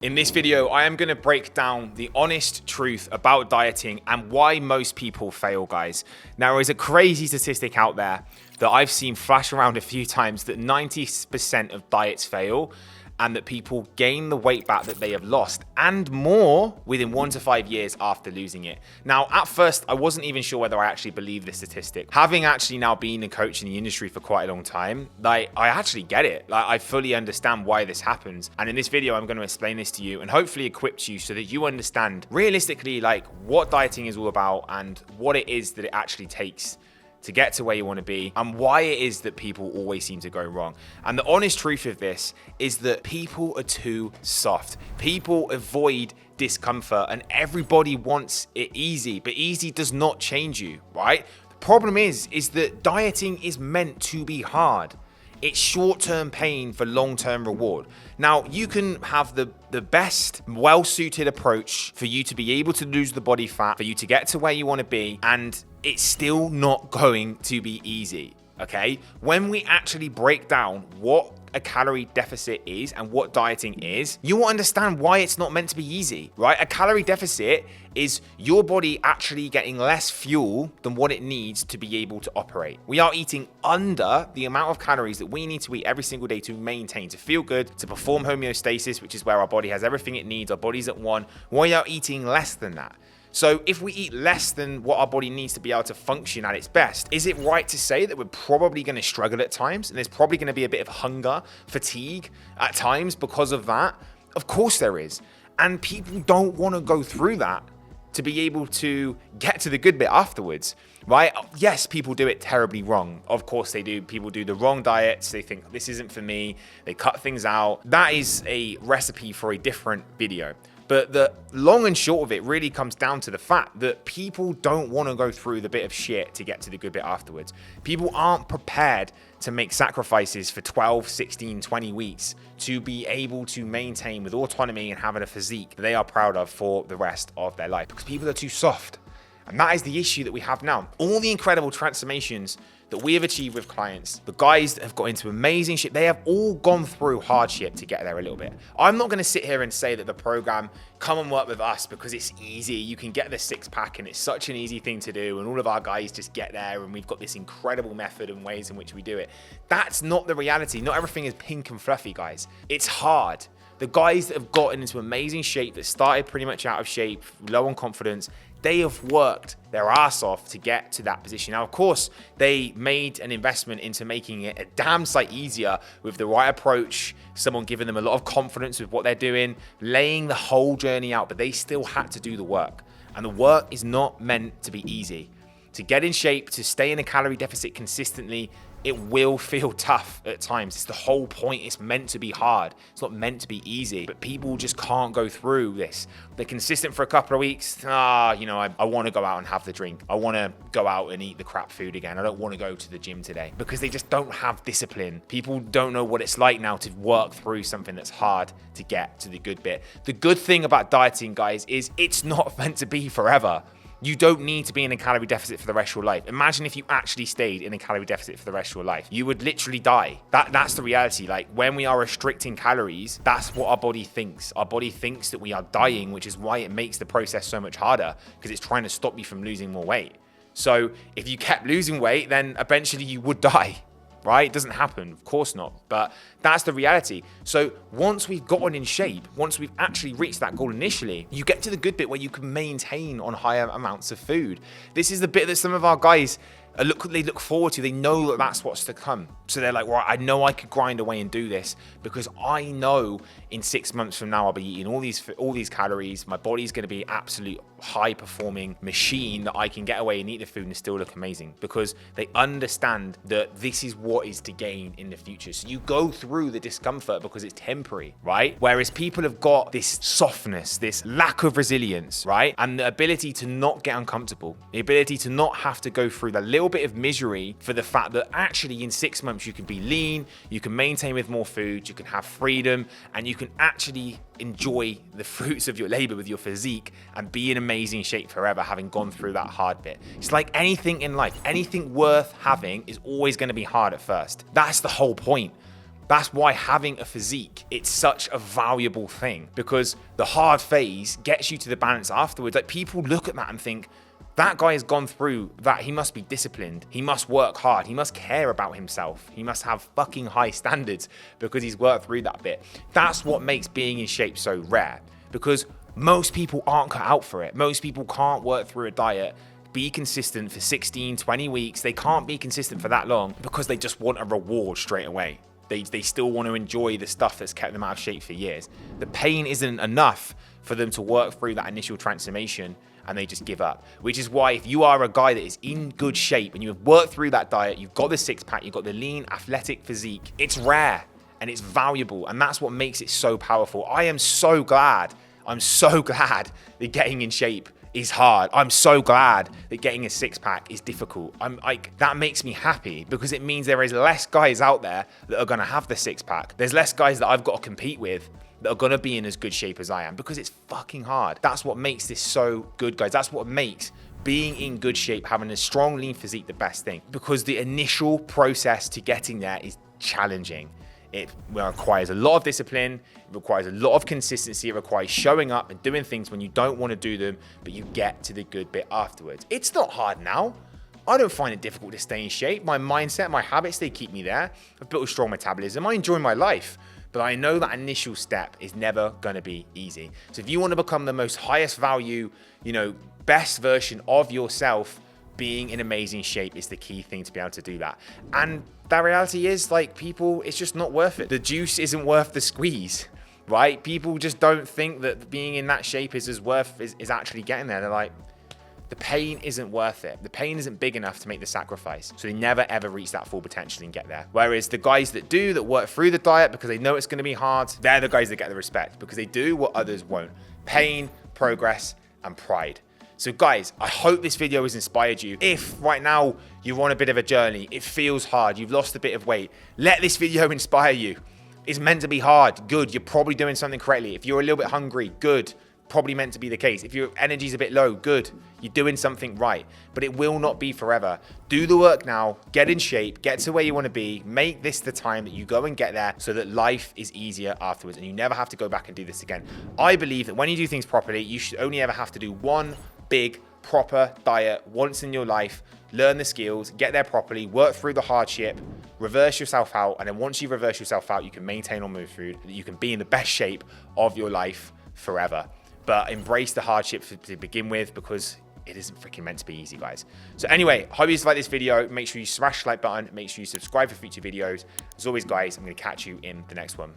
In this video, I am going to break down the honest truth about dieting and why most people fail, guys. Now, there is a crazy statistic out there that I've seen flash around a few times that 90% of diets fail and that people gain the weight back that they have lost and more within 1 to 5 years after losing it. Now, at first, I wasn't even sure whether I actually believed this statistic. Having actually now been a coach in the industry for quite a long time, I actually get it. I fully understand why this happens. And in this video, I'm going to explain this to you and hopefully equip you so that you understand realistically what dieting is all about and what it is that it actually takes to get to where you want to be and why it is that people always seem to go wrong. And the honest truth of this is that people are too soft. People avoid discomfort and everybody wants it easy, but easy does not change you, right? The problem is that dieting is meant to be hard. It's short-term pain for long-term reward. Now, you can have the best, well-suited approach for you to be able to lose the body fat, for you to get to where you want to be, and it's still not going to be easy, okay? When we actually break down what a calorie deficit is and what dieting is, you will understand why it's not meant to be easy, right? A calorie deficit is your body actually getting less fuel than what it needs to be able to operate. We are eating under the amount of calories that we need to eat every single day to maintain, to feel good, to perform homeostasis, which is where our body has everything it needs, our body's at one. We are eating less than that. So if we eat less than what our body needs to be able to function at its best, is it right to say that we're probably going to struggle at times and there's probably going to be a bit of hunger, fatigue at times because of that? Of course there is. And people don't want to go through that to be able to get to the good bit afterwards, right? Yes, people do it terribly wrong. Of course they do. People do the wrong diets. They think this isn't for me. They cut things out. That is a recipe for a different video. But the long and short of it really comes down to the fact that people don't want to go through the bit of shit to get to the good bit afterwards. People aren't prepared to make sacrifices for 12, 16, 20 weeks to be able to maintain with autonomy and having a physique that they are proud of for the rest of their life, because people are too soft. And that is the issue that we have now. All the incredible transformations that we have achieved with clients, the guys that have got into amazing shape, they have all gone through hardship to get there a little bit. I'm not going to sit here and say that the program, come and work with us because it's easy. You can get the 6-pack and it's such an easy thing to do. And all of our guys just get there and we've got this incredible method and ways in which we do it. That's not the reality. Not everything is pink and fluffy, guys. It's hard. The guys that have gotten into amazing shape, that started pretty much out of shape, low on confidence, they have worked their ass off to get to that position. Now, of course, they made an investment into making it a damn sight easier with the right approach, someone giving them a lot of confidence with what they're doing, laying the whole journey out, but they still had to do the work. And the work is not meant to be easy. To get in shape, to stay in a calorie deficit consistently, it will feel tough at times. It's the whole point. It's meant to be hard. It's not meant to be easy, but people just can't go through this. They're consistent for a couple of weeks. I want to go out and have the drink. I want to go out and eat the crap food again. I don't want to go to the gym today, because they just don't have discipline. People don't know what it's like now to work through something that's hard to get to the good bit. The good thing about dieting, guys, is it's not meant to be forever. You don't need to be in a calorie deficit for the rest of your life. Imagine if you actually stayed in a calorie deficit for the rest of your life. You would literally die. That's the reality. When we are restricting calories, that's what our body thinks. Our body thinks that we are dying, which is why it makes the process so much harder, because it's trying to stop you from losing more weight. So if you kept losing weight, then eventually you would die. Right? It doesn't happen, of course not, but that's the reality. So once we've gotten in shape, once we've actually reached that goal initially, you get to the good bit where you can maintain on higher amounts of food. This is the bit that some of our guys look forward to. They know that that's what's to come. So they're like, well, I know I could grind away and do this because I know in 6 months from now I'll be eating all these calories. My body's going to be absolute high performing machine that I can get away and eat the food and still look amazing, because they understand that this is what is to gain in the future. So you go through the discomfort because it's temporary, right? Whereas people have got this softness, this lack of resilience, right? And the ability to not get uncomfortable, the ability to not have to go through the little bit of misery for the fact that actually in 6 months you can be lean, you can maintain with more food, you can have freedom, and you can actually enjoy the fruits of your labor with your physique and be in amazing shape forever, having gone through that hard bit. It's like anything in life, anything worth having is always going to be hard at first. That's the whole point. That's why having a physique, it's such a valuable thing, because the hard phase gets you to the balance afterwards. Like, people look at that and think, that guy has gone through that. He must be disciplined. He must work hard. He must care about himself. He must have fucking high standards because he's worked through that bit. That's what makes being in shape so rare, because most people aren't cut out for it. Most people can't work through a diet, be consistent for 16, 20 weeks. They can't be consistent for that long because they just want a reward straight away. They still want to enjoy the stuff that's kept them out of shape for years. The pain isn't enough for them to work through that initial transformation, and they just give up. Which is why, if you are a guy that is in good shape and you have worked through that diet, you've got the six pack, you've got the lean athletic physique, it's rare and it's valuable, and that's what makes it so powerful. I'm so glad that getting in shape is hard. I'm so glad that getting a six pack is difficult. That makes me happy, because it means there is less guys out there that are gonna have the six pack. There's less guys that I've got to compete with that are gonna be in as good shape as I am, because it's fucking hard. That's what makes this so good, guys. That's what makes being in good shape, having a strong lean physique, the best thing, because the initial process to getting there is challenging. It requires a lot of discipline, it requires a lot of consistency, it requires showing up and doing things when you don't want to do them, but you get to the good bit afterwards. It's not hard now. I don't find it difficult to stay in shape. My mindset, my habits, they keep me there. I've built a strong metabolism. I enjoy my life, but I know that initial step is never going to be easy. So if you want to become the most highest value, best version of yourself, being in amazing shape is the key thing to be able to do that. And that reality is, like, people, it's just not worth it. The juice isn't worth the squeeze, right? People just don't think that being in that shape is actually getting there. They're like, the pain isn't worth it. The pain isn't big enough to make the sacrifice. So they never ever reach that full potential and get there. Whereas the guys that work through the diet because they know it's going to be hard, they're the guys that get the respect, because they do what others won't. Pain, progress, and pride. So guys, I hope this video has inspired you. If right now you're on a bit of a journey, it feels hard, you've lost a bit of weight, let this video inspire you. It's meant to be hard, good, you're probably doing something correctly. If you're a little bit hungry, good, probably meant to be the case. If your energy's a bit low, good, you're doing something right. But it will not be forever. Do the work now, get in shape, get to where you want to be, make this the time that you go and get there, so that life is easier afterwards and you never have to go back and do this again. I believe that when you do things properly, you should only ever have to do one big proper diet once in your life, learn the skills, get there properly, work through the hardship, reverse yourself out, and then once you reverse yourself out, you can maintain or move through, you can be in the best shape of your life forever. But embrace the hardship to begin with, because it isn't freaking meant to be easy, guys. So anyway, hope you like this video. Make sure you smash the like button, make sure you subscribe for future videos. As always, guys, I'm going to catch you in the next one.